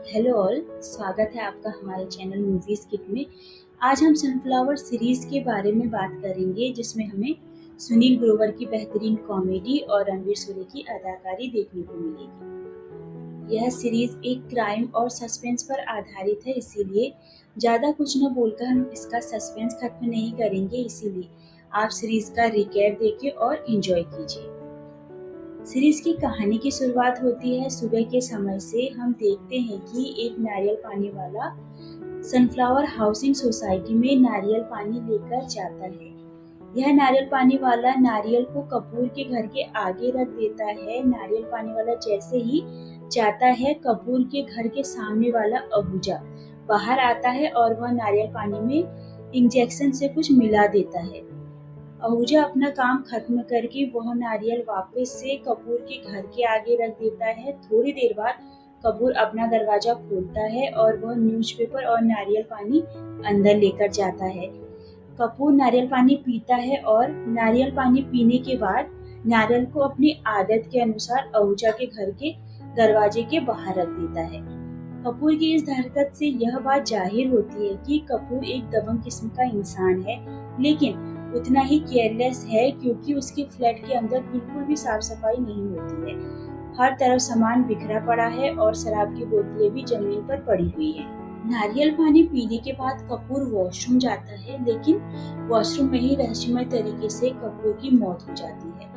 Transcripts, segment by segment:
Hello all, स्वागत है आपका हमारे चैनल मूवीज किट में। आज हम सनफ्लावर सीरीज के बारे में बात करेंगे, जिसमें हमें सुनील ग्रोवर की बेहतरीन कॉमेडी और रणवीर सूरी की अदाकारी देखने को मिलेगी। यह सीरीज एक क्राइम और सस्पेंस पर आधारित है, इसीलिए ज़्यादा कुछ न बोलकर हम इसका सस्पेंस खत्म नहीं करेंगे। इसीलिए आप सीरीज का रिकैप देखिए और एंजॉय कीजिए। सीरीज की कहानी की शुरुआत होती है सुबह के समय से। हम देखते हैं कि एक नारियल पानी वाला सनफ्लावर हाउसिंग सोसाइटी में नारियल पानी लेकर जाता है। यह नारियल पानी वाला नारियल को कपूर के घर के आगे रख देता है। नारियल पानी वाला जैसे ही जाता है, कपूर के घर के सामने वाला अहूजा बाहर आता है और वह नारियल पानी में इंजेक्शन से कुछ मिला देता है। आहूजा अपना काम खत्म करके वह नारियल वापस से कपूर के घर के आगे रख देता है। थोड़ी देर बाद कपूर अपना दरवाजा खोलता है और वह न्यूज़पेपर और नारियल पानी अंदर लेकर जाता है। कपूर नारियल पानी पीता है और नारियल पानी पीने के बाद नारियल को अपनी आदत के अनुसार आहूजा के घर के दरवाजे के बाहर रख देता है। कपूर की इस हरकत से यह बात जाहिर होती है कि कपूर एक दबंग किस्म का इंसान है, लेकिन उतना ही केयरलेस है, क्योंकि उसके फ्लैट के अंदर बिल्कुल भी साफ सफाई नहीं होती है। हर तरफ सामान बिखरा पड़ा है और शराब की बोतलें भी जमीन पर पड़ी हुई है। नारियल पानी पीने के बाद कपूर वॉशरूम जाता है, लेकिन वॉशरूम में ही रहस्यमय तरीके से कपूर की मौत हो जाती है।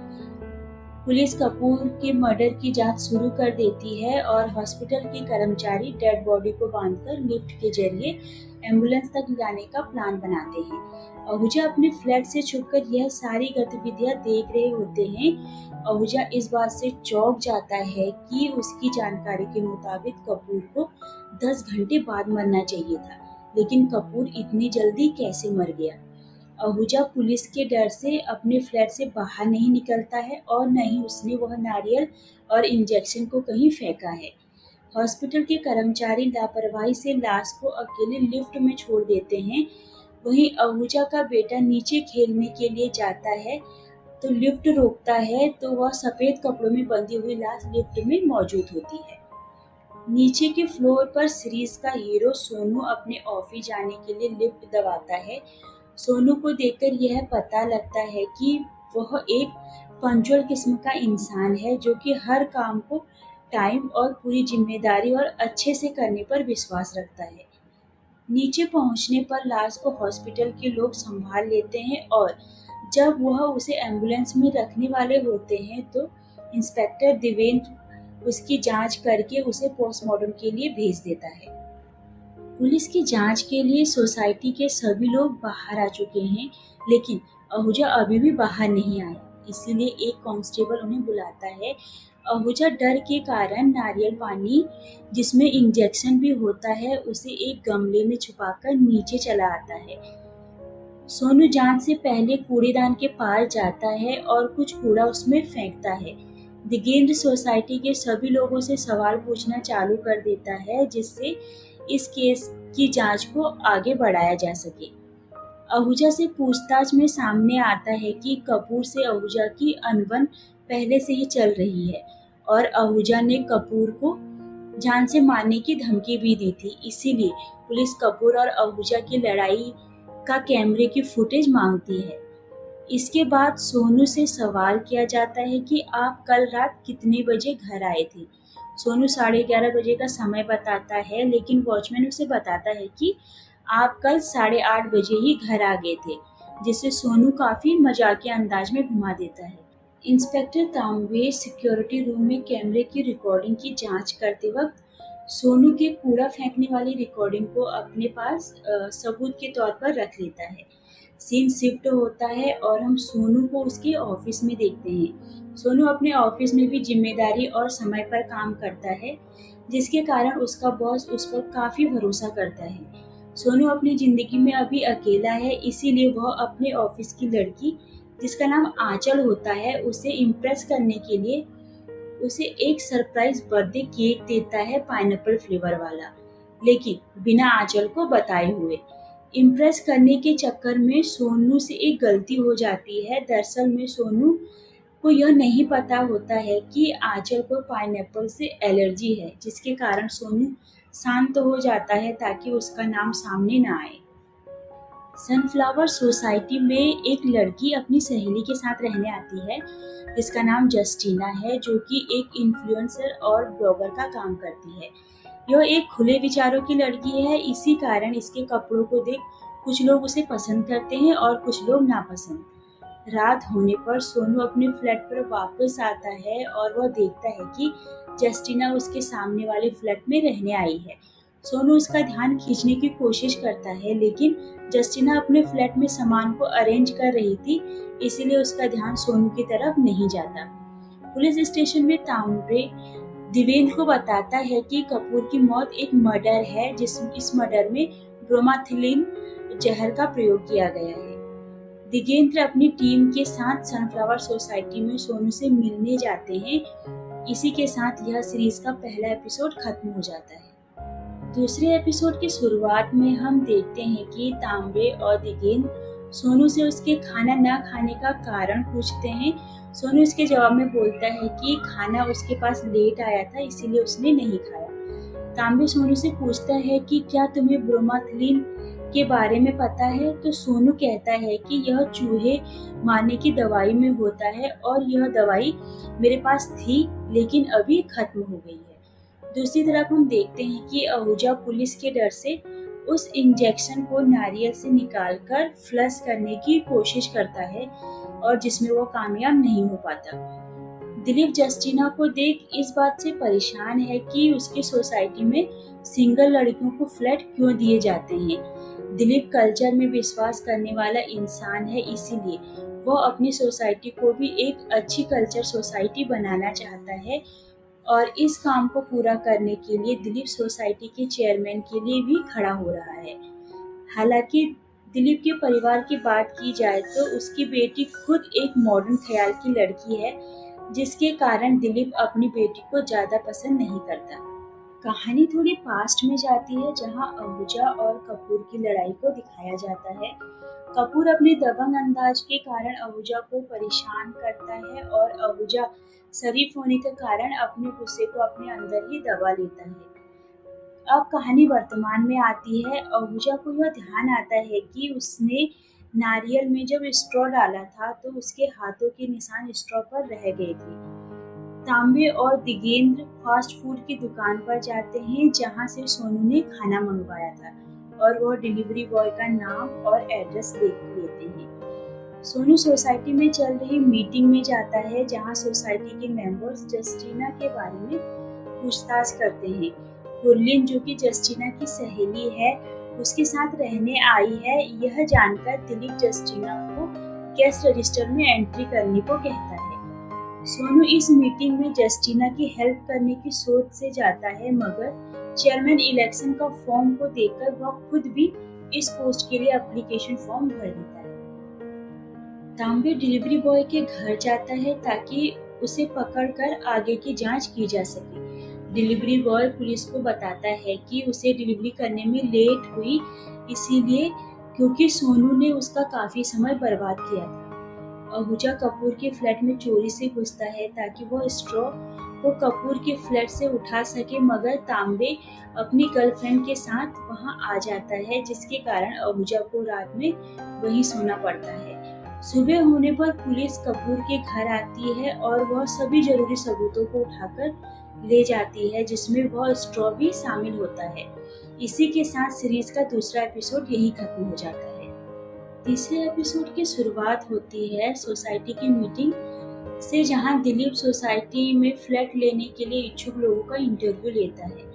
पुलिस कपूर के मर्डर की जांच शुरू कर देती है और हॉस्पिटल के कर्मचारी डेड बॉडी को बांधकर लिफ्ट के जरिए एम्बुलेंस तक लाने का प्लान बनाते हैं। आहूजा अपने फ्लैट से छुपकर यह सारी गतिविधियां देख रहे होते हैं। आहूजा इस बात से चौंक जाता है कि उसकी जानकारी के मुताबिक कपूर को 10 घंटे बाद मरना चाहिए था, लेकिन कपूर इतनी जल्दी कैसे मर गया। आहूजा पुलिस के डर से अपने फ्लैट से बाहर नहीं निकलता है और न ही उसने वह नारियल और इंजेक्शन को कहीं फेंका है। हॉस्पिटल के कर्मचारी लापरवाही से लाश को अकेले लिफ्ट में छोड़ देते हैं। वहीं आहूजा का बेटा नीचे खेलने के लिए जाता है तो लिफ्ट रोकता है, तो वह सफेद कपड़ों में बंधी हुई लाश लिफ्ट में मौजूद होती है। नीचे के फ्लोर पर सीरीज का हीरो सोनू अपने ऑफिस जाने के लिए लिफ्ट दबाता है। सोनू को देखकर यह पता लगता है कि वह एक पंक्चुअल किस्म का इंसान है, जो कि हर काम को टाइम और पूरी जिम्मेदारी और अच्छे से करने पर विश्वास रखता है। नीचे पहुंचने पर लाश को हॉस्पिटल के लोग संभाल लेते हैं और जब वह उसे एम्बुलेंस में रखने वाले होते हैं तो इंस्पेक्टर देवेंद्र उसकी जांच करके उसे पोस्टमार्टम के लिए भेज देता है। पुलिस की जांच के लिए सोसाइटी के सभी लोग बाहर आ चुके हैं, लेकिन आहूजा अभी भी बाहर नहीं आया, इसीलिए एक कांस्टेबल उन्हें बुलाता है। आहूजा डर के कारण नारियल पानी, जिसमें इंजेक्शन भी होता है, उसे एक गमले में छुपाकर नीचे चला आता है। सोनू जांच से पहले कूड़ेदान के पास जाता है और कुछ कूड़ा उसमें फेंकता है। दिगेंद्र सोसाइटी के सभी लोगों से सवाल पूछना चालू कर देता है, जिससे इस केस की जांच को आगे बढ़ाया जा सके। आहूजा से पूछताछ में सामने आता है कि कपूर से आहूजा की अनबन पहले से ही चल रही है और आहूजा ने कपूर को जान से मारने की धमकी भी दी थी। इसीलिए पुलिस कपूर और आहूजा की लड़ाई का कैमरे की फुटेज मांगती है। इसके बाद सोनू से सवाल किया जाता है कि आप कल रात कितने बजे घर आए थे। सोनू 11:30 बजे का समय बताता है, लेकिन वॉचमैन उसे बताता है कि आप कल 8:30 बजे ही घर आ गए थे, जिसे सोनू काफी मजाकिया अंदाज में घुमा देता है। इंस्पेक्टर तांबे सिक्योरिटी रूम में कैमरे की रिकॉर्डिंग की जांच करते वक्त सोनू के कूड़ा फेंकने वाली रिकॉर्डिंग को अपने पास सबूत के तौर पर रख लेता है। सीन शिफ्ट होता है और हम सोनू को उसके ऑफिस में देखते हैं। सोनू अपने ऑफिस में भी जिम्मेदारी और समय पर काम करता है, जिसके कारण उसका बॉस उस पर काफी भरोसा करता है। सोनू अपनी जिंदगी में अभी अकेला है, इसीलिए वह अपने ऑफिस की लड़की, जिसका नाम आंचल होता है, उसे इम्प्रेस करने के लिए उसे एक सरप्राइज बर्थडे केक देता है, पाइनएप्पल फ्लेवर वाला, लेकिन बिना आंचल को बताए हुए। इम्प्रेस करने के चक्कर में सोनू से एक गलती हो जाती है। दरअसल में सोनू को यह नहीं पता होता है कि आंचल को पाइनएप्पल से एलर्जी है, जिसके कारण सोनू शांत हो जाता है ताकि उसका नाम सामने ना आए। सनफ्लावर सोसाइटी में एक लड़की अपनी सहेली के साथ रहने आती है जिसका नाम जस्टिना है, जो कि एक इन्फ्लुएंसर और ब्लॉगर का काम करती है। यह एक खुले विचारों की लड़की है, इसी कारण इसके कपड़ों को देख कुछ लोग उसे पसंद करते हैं और कुछ लोग नापसंद। रात होने पर सोनू अपने फ्लैट पर वापस आता है और वह देखता है कि जस्टिना उसके सामने वाले फ्लैट में रहने आई है। सोनू उसका ध्यान खींचने की कोशिश करता है, लेकिन जस्टिना अपने फ्लैट में सामान को अरेंज कर रही थी, इसीलिए उसका ध्यान सोनू की तरफ नहीं जाता। पुलिस स्टेशन में तांबे देवेंद्र को बताता है कि कपूर की मौत एक मर्डर है, इस मर्डर में ब्रोमाथिलीन जहर का प्रयोग किया गया है। दिगेंद्र अपनी टीम के साथ सनफ्लावर सोसाइटी में सोनू से मिलने जाते हैं। इसी के साथ यह सीरीज का पहला एपिसोड खत्म हो जाता है। दूसरे एपिसोड की शुरुआत में हम देखते हैं कि तांबे और दिगेंद्र सोनू से उसके खाना न खाने का कारण पूछते हैं। सोनू इसके जवाब में बोलता है कि खाना उसके पास लेट आया था, इसीलिए उसने नहीं खाया। तांबे सोनू से पूछता है कि क्या तुम्हें ब्रोमाथिलीन के बारे में पता है, तो सोनू कहता है कि यह चूहे मारने की दवाई में होता है और यह दवाई मेरे पास थी, लेकिन अभी खत्म हो गई है। दूसरी तरफ हम देखते हैं कि आहूजा पुलिस के डर से उस इंजेक्शन को नारियल से निकालकर फ्लश करने की कोशिश करता है और जिसमें वो कामयाब नहीं हो पाता। दिलीप जस्टिना को देख इस बात से परेशान है कि उसकी सोसाइटी में सिंगल लड़कियों को फ्लैट क्यों दिए जाते हैं। दिलीप कल्चर में विश्वास करने वाला इंसान है, इसीलिए वह अपनी सोसाइटी को भी एक अच्छी कल्चर सोसाइटी बनाना चाहता है और इस काम को पूरा करने के लिए दिलीप सोसाइटी के चेयरमैन के लिए भी खड़ा हो रहा है। हालांकि दिलीप के परिवार की बात की जाए तो उसकी बेटी खुद एक मॉडर्न ख्याल की लड़की है, जिसके कारण दिलीप अपनी बेटी को ज्यादा पसंद नहीं करता। कहानी थोड़ी पास्ट में जाती है, जहां आहूजा और कपूर की लड़ाई को दिखाया जाता है। कपूर अपने दबंग अंदाज के कारण आहूजा को परेशान करता है और आहूजा शरीफ होने के कारण अपने गुस्से को अपने अंदर ही दबा लेता है। अब कहानी वर्तमान में आती है। आहूजा को यह ध्यान आता है कि उसने नारियल में जब स्ट्रॉ डाला था तो उसके हाथों के निशान स्ट्रॉ पर रह गए थे। तांबे और दिगेंद्र फास्ट फूड की दुकान पर जाते हैं जहां से सोनू ने खाना मंगवाया था और वह डिलीवरी बॉय का नाम और एड्रेस देख लेते हैं। सोनू सोसाइटी में चल रही मीटिंग में जाता है जहां सोसाइटी के मेंबर्स जस्टिना के बारे में पूछताछ करते हैं। गुरलीन, जो कि जस्टिना की सहेली है, उसके साथ रहने आई है। यह जानकर दिलीप जस्टिना को कैश रजिस्टर में एंट्री करने को कहता है। सोनू इस मीटिंग में जस्टिना की हेल्प करने की सोच से जाता है, मगर चेयरमैन इलेक्शन का फॉर्म को देखकर वह खुद भी इस पोस्ट के लिए एप्लीकेशन फॉर्म भर देता है। तांबे डिलीवरी बॉय के घर जाता है ताकि उसे पकड़कर आगे की जांच की जा सके। डिलीवरी बॉय पुलिस को बताता है कि उसे डिलीवरी करने में लेट हुई, इसीलिए क्योंकि सोनू ने उसका काफी समय बर्बाद किया था। आहूजा कपूर के फ्लैट में चोरी से घुसता है ताकि वह स्ट्रॉ को कपूर के फ्लैट से उठा सके, मगर तांबे अपनी गर्लफ्रेंड के साथ वहां आ जाता है, जिसके कारण आहूजा को रात में वहीं सोना पड़ता है। सुबह होने पर पुलिस कपूर के घर आती है और वह सभी जरूरी सबूतों को उठाकर ले जाती है, जिसमें वह स्ट्रॉ भी शामिल होता है। इसी के साथ सीरीज का दूसरा एपिसोड यही खत्म हो जाता है। तीसरे एपिसोड की शुरुआत होती है सोसाइटी की मीटिंग से, जहां दिलीप सोसाइटी में फ्लैट लेने के लिए इच्छुक लोगों का इंटरव्यू लेता है।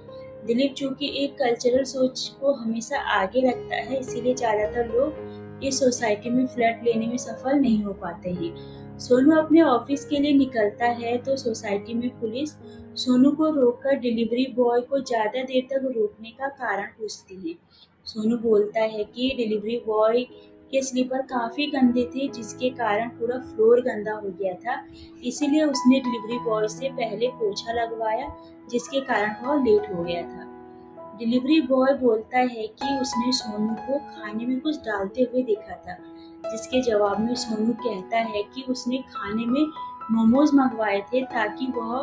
दिलीप, जो कि एक कल्चरल सोच को हमेशा आगे रखता है, इसीलिए ज्यादातर लोग इस सोसाइटी में फ्लैट लेने में सफल नहीं हो पाते हैं। सोनू अपने ऑफिस के लिए निकलता है तो सोसाइटी में पुलिस सोनू को रोककर डिलीवरी बॉय को ज्यादा देर तक रोकने का कारण पूछती है। सोनू बोलता है कि डिलीवरी बॉय के स्लीपर काफी गंदे थे, जिसके कारण पूरा फ्लोर गंदा हो गया था, इसीलिए उसने डिलीवरी बॉय से पहले पोछा लगवाया, जिसके कारण वह लेट हो गया था। डिलीवरी बॉय बोलता है कि उसने सोनू को खाने में कुछ डालते हुए देखा था, जिसके जवाब में सोनू कहता है कि उसने खाने में मोमोज मंगवाए थे ताकि वह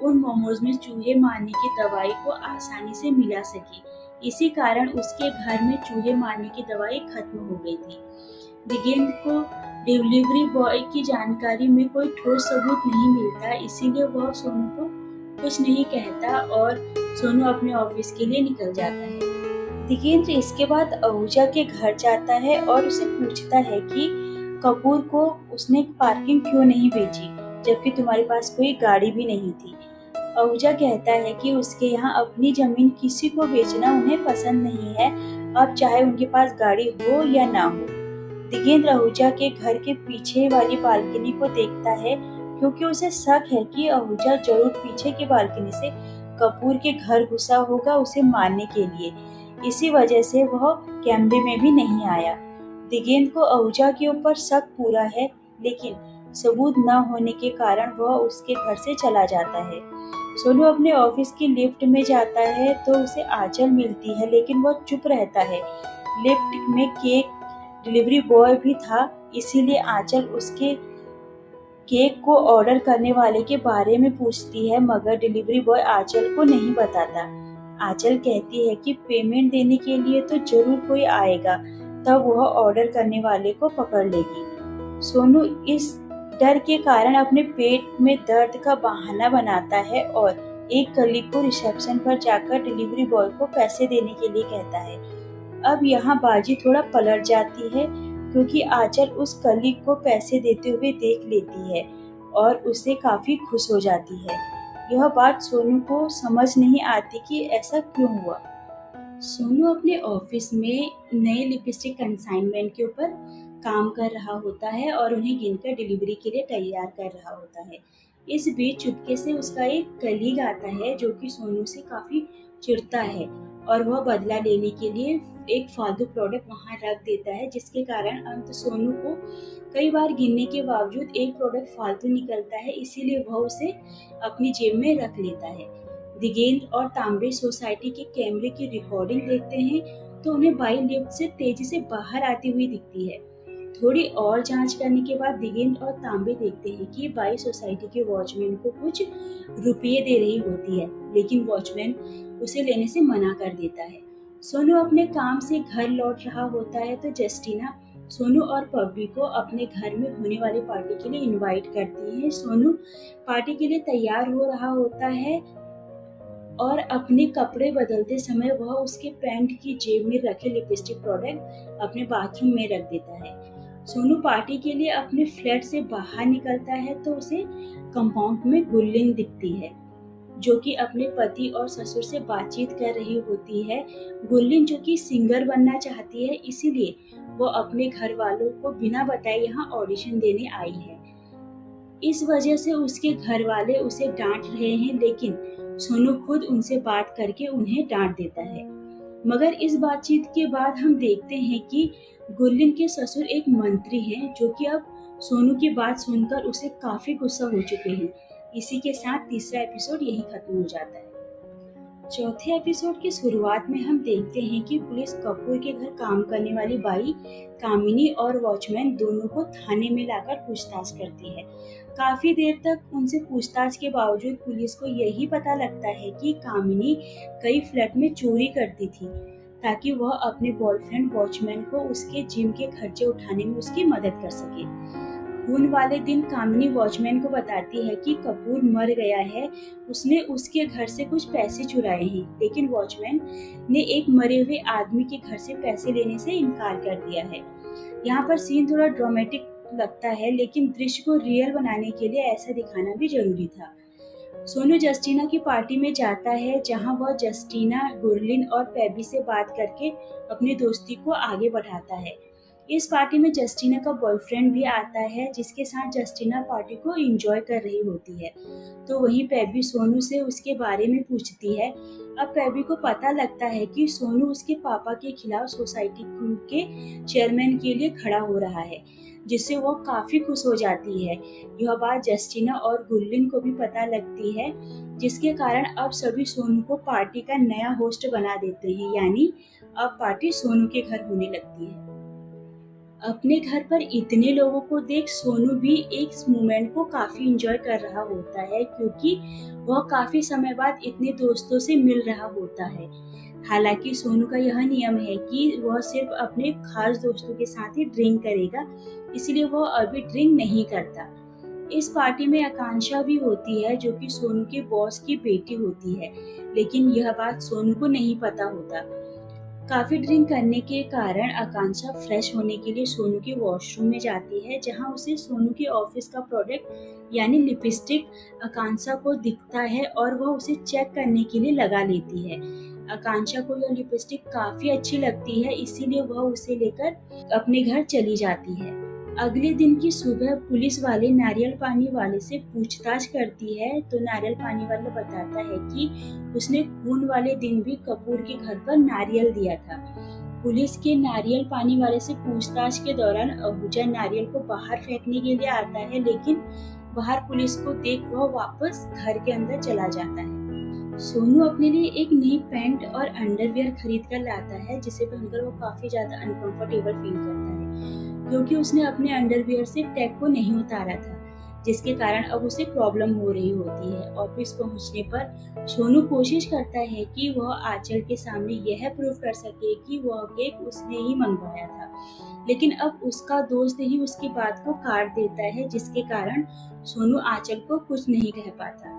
उन मोमोज में चूहे मारने की दवाई को आसानी से मिला सके। इसी कारण उसके घर में चूहे मारने की दवाई खत्म हो गई थी। दिगेंद्र को डिलीवरी बॉय की जानकारी में कोई ठोस सबूत नहीं मिलता, इसीलिए वह सोनू को कुछ नहीं कहता और सोनू अपने ऑफिस के लिए निकल जाता है। दिगेंद्र इसके बाद आहूजा के घर जाता है और उसे पूछता है कि कपूर को उसने पार्किंग क्यों नहीं भेजी, जबकि तुम्हारे पास कोई गाड़ी भी नहीं थी। आहूजा कहता है कि उसके यहाँ अपनी जमीन किसी को बेचना उन्हें पसंद नहीं है, अब चाहे उनके पास गाड़ी हो या ना हो। दिगेंद्र आहूजा के घर के पीछे वाली बालकनी को देखता है, क्योंकि उसे शक है कि आहूजा जरूर पीछे की बालकनी से कपूर के घर घुसा होगा उसे मारने के लिए। इसी वजह से वह कैमरे में भी नहीं आया। दिगेंद्र को आहूजा के ऊपर शक पूरा है, लेकिन सबूत न होने के कारण वह उसके घर से चला जाता है। सोनू अपने ऑफिस की लिफ्ट में जाता है तो उसे आंचल मिलती है, लेकिन वह चुप रहता है। लिफ्ट में केक डिलीवरी बॉय भी था, इसीलिए आंचल उसके केक को ऑर्डर करने वाले के बारे में पूछती है, मगर डिलीवरी बॉय आंचल को नहीं बताता। आंचल कहती है कि पेमेंट देने के लिए तो जरूर कोई आएगा, तब वह ऑर्डर करने वाले को पकड़ लेगी। सोनू इस डर के कारण अपने पेट में दर्द का बहाना बनाता है और एक कलीग को रिसेप्शन पर जाकर डिलीवरी बॉय को पैसे देने के लिए कहता है। अब यहाँ बाजी थोड़ा पलट जाती है, क्योंकि आंचल उस कलीग को पैसे देते हुए देख लेती है और उससे काफी खुश हो जाती है। यह बात सोनू को समझ नहीं आती कि ऐसा क्यों हुआ। सोनू अपने ऑफिस में नए लिपस्टिक कंसाइनमेंट के ऊपर काम कर रहा होता है और उन्हें गिनकर डिलीवरी के लिए तैयार कर रहा होता है। इस बीच चुपके से उसका एक कलीग आता है जो कि सोनू से काफी चिढ़ता है और वह बदला लेने के लिए एक फालतू प्रोडक्ट वहां रख देता है, जिसके कारण अंत सोनू को कई बार गिनने के बावजूद एक प्रोडक्ट फालतू निकलता है, इसीलिए वह उसे अपनी जेब में रख लेता है। दिगेंद्र और तांबे सोसाइटी के कैमरे की रिकॉर्डिंग देखते हैं तो उन्हें बाई लिफ्ट से तेजी से बाहर आती हुई दिखती है। थोड़ी और जांच करने के बाद दिगेंद्र और तांबे देखते हैं कि बाई सोसाइटी के वॉचमैन को कुछ रुपये दे रही होती है, लेकिन वॉचमैन उसे लेने से मना कर देता है। सोनू अपने काम से घर लौट रहा होता है तो जस्टिना सोनू और पब्बी को अपने घर में होने वाली पार्टी के लिए इनवाइट करती है। सोनू पार्टी के लिए तैयार हो रहा होता है और अपने कपड़े बदलते समय वह उसके पैंट की जेब में रखे लिपस्टिक प्रोडक्ट अपने बाथरूम में रख देता है। सोनू पार्टी के लिए अपने फ्लैट से बाहर निकलता है तो उसे कंपाउंड में गुरलीन दिखती है, जो कि अपने पति और ससुर से बातचीत कर रही होती है। गुरलीन जो कि सिंगर बनना चाहती है, इसीलिए वो अपने घर वालों को बिना बताए यहाँ ऑडिशन देने आई है। इस वजह से उसके घर वाले उसे डांट रहे हैं, लेकिन सोनू खुद उनसे बात करके उन्हें डांट देता है। मगर इस बातचीत के बाद हम देखते हैं कि गुरलीन के ससुर एक मंत्री हैं, जो कि अब सोनू की बात सुनकर उसे काफी गुस्सा हो चुके हैं। इसी के साथ तीसरा एपिसोड यहीं खत्म हो जाता है। चौथे एपिसोड की शुरुआत में हम देखते हैं कि पुलिस कपूर के घर काम करने वाली बाई कामिनी और वॉचमैन दोनों को थाने में लाकर पूछताछ करती है। काफी देर तक उनसे पूछताछ के बावजूद पुलिस को यही पता लगता है कि कामिनी कई फ्लैट में चोरी करती थी, ताकि वह अपने बॉयफ्रेंड वॉचमैन को उसके जिम के खर्चे उठाने में उसकी मदद कर सके। खून वाले दिन कामिनी वॉचमैन को बताती है कि कपूर मर गया है, उसने उसके घर से कुछ पैसे चुराए हैं, लेकिन वॉचमैन ने एक मरे हुए आदमी के घर से पैसे लेने से इनकार कर दिया है। यहाँ पर सीन थोड़ा ड्रामेटिक लगता है, लेकिन दृश्य को रियल बनाने के लिए ऐसा दिखाना भी जरूरी था। सोनू जस्टिना की पार्टी में जाता है, जहाँ वह जस्टिना, गुरलीन और पैबी से बात करके अपनी दोस्ती को आगे बढ़ाता है। इस पार्टी में जस्टिना का बॉयफ्रेंड भी आता है, जिसके साथ जस्टिना पार्टी को एंजॉय कर रही होती है। तो वहीं पैबी सोनू से उसके बारे में पूछती है। अब पैबी को पता लगता है कि सोनू उसके पापा के खिलाफ सोसाइटी के चेयरमैन के लिए खड़ा हो रहा है, जिससे वो काफी खुश हो जाती है। यह बात जस्टिना और गुरलीन को भी पता लगती है, जिसके कारण अब सभी सोनू को पार्टी का नया होस्ट बना देते हैं, यानी अब पार्टी सोनू के घर होने लगती है। अपने घर पर इतने लोगों को देख सोनू भी एक मोमेंट को काफ़ी एंजॉय कर रहा होता है, क्योंकि वह काफ़ी समय बाद इतने दोस्तों से मिल रहा होता है। हालाँकि सोनू का यह नियम है कि वह सिर्फ़ अपने खास दोस्तों के साथ ही ड्रिंक करेगा, इसलिए वह अभी ड्रिंक नहीं करता। इस पार्टी में आकांक्षा भी होती है, जो कि सोनू के बॉस की बेटी होती है, लेकिन यह बात सोनू को नहीं पता होता। काफ़ी ड्रिंक करने के कारण आकांक्षा फ्रेश होने के लिए सोनू के वॉशरूम में जाती है, जहां उसे सोनू के ऑफिस का प्रोडक्ट यानी लिपस्टिक आकांक्षा को दिखता है और वह उसे चेक करने के लिए लगा लेती है। आकांक्षा को यह लिपस्टिक काफ़ी अच्छी लगती है, इसीलिए वह उसे लेकर अपने घर चली जाती है। अगले दिन की सुबह पुलिस वाले नारियल पानी वाले से पूछताछ करती है, तो नारियल पानी वाला बताता है कि उसने खून वाले दिन भी कपूर के घर पर नारियल दिया था। पुलिस के नारियल पानी वाले से पूछताछ के दौरान अहूजा नारियल को बाहर फेंकने के लिए आता है, लेकिन बाहर पुलिस को देख वह वापस घर के अंदर चला जाता है। सोनू अपने लिए एक नई पैंट और अंडरवियर खरीद कर लाता है, जिसे पहनकर वो काफी ज्यादा अनकंफर्टेबल फील करता है, क्योंकि उसने अपने अंडरवियर से टैग को नहीं उतारा था, जिसके कारण अब उसे प्रॉब्लम हो रही होती है। ऑफिस पहुंचने पर सोनू कोशिश करता है कि वह आंचल के सामने यह प्रूव कर सके कि वह केक उसने ही मंगवाया था, लेकिन अब उसका दोस्त ही उसकी बात को काट देता है, जिसके कारण सोनू आंचल को कुछ नहीं कह पाता।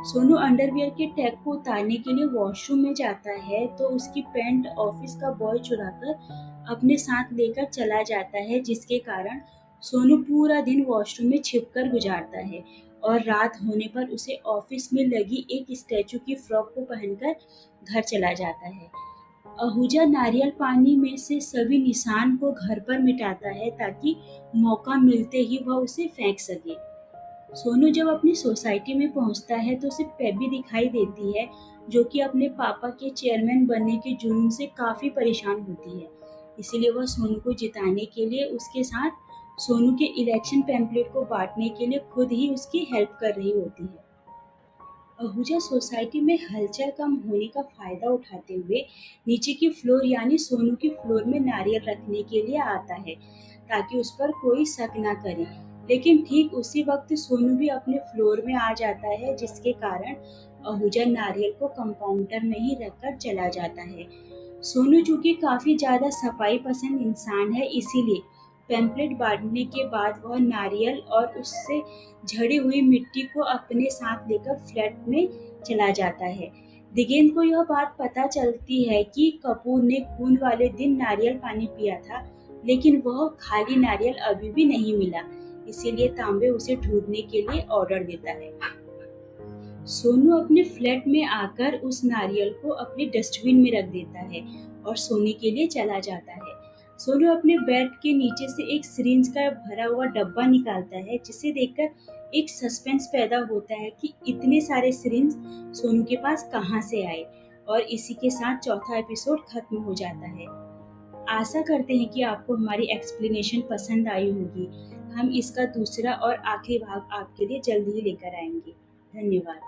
सोनू अंडरवियर के टैग को उतारने के लिए वॉशरूम में जाता है, तो उसकी पैंट ऑफिस का बॉय चुराकर अपने साथ लेकर चला जाता है, जिसके कारण सोनू पूरा दिन वॉशरूम में छिपकर गुजारता है और रात होने पर उसे ऑफिस में लगी एक स्टैचू की फ्रॉक को पहनकर घर चला जाता है। अहूजा नारियल पानी में से सभी निशान को घर पर मिटाता है, ताकि मौका मिलते ही वह उसे फेंक सके। सोनू जब अपनी सोसाइटी में पहुंचता है तो उसे पेबी दिखाई देती है, जो कि अपने पापा के चेयरमैन बनने के जुनून से काफ़ी परेशान होती है। इसीलिए वह सोनू को जिताने के लिए उसके साथ सोनू के इलेक्शन पैम्पलेट को बांटने के लिए खुद ही उसकी हेल्प कर रही होती है। अहूजा सोसाइटी में हलचल कम होने का फायदा उठाते हुए नीचे की फ्लोर यानी सोनू की फ्लोर में नारियल रखने के लिए आता है, ताकि उस पर कोई शक ना करे। लेकिन ठीक उसी वक्त सोनू भी अपने फ्लोर में आ जाता है, जिसके कारण अहूजा नारियल को कंपाउंडर में ही रखकर चला जाता है। सोनू चूंकि काफी ज्यादा सफाई पसंद इंसान है, इसीलिए पैम्पलेट बांटने के बाद वह नारियल और उससे झड़ी हुई मिट्टी को अपने साथ लेकर फ्लैट में चला जाता है। दिगेंद्र को यह बात पता चलती है कि कपूर ने खून वाले दिन नारियल पानी पिया था, लेकिन वह खाली नारियल अभी भी नहीं मिला, इसीलिए तांबे उसे ढूंढने के लिए ऑर्डर देता है। सोनू अपने फ्लैट में आकर उस नारियल को अपने डस्टबिन में रख देता है और सोने के लिए चला जाता है। सोनू अपने बेड के नीचे से एक सिरिंज का भरा हुआ डब्बा निकालता है, जिसे देखकर एक सस्पेंस पैदा होता है कि इतने सारे सिरिंज सोनू के पास कहाँ से आए, और इसी के साथ चौथा एपिसोड खत्म हो जाता है। आशा करते हैं कि आपको हमारी एक्सप्लेनेशन पसंद आई होगी। हम इसका दूसरा और आखिरी भाग आपके लिए जल्द ही लेकर आएंगे। धन्यवाद।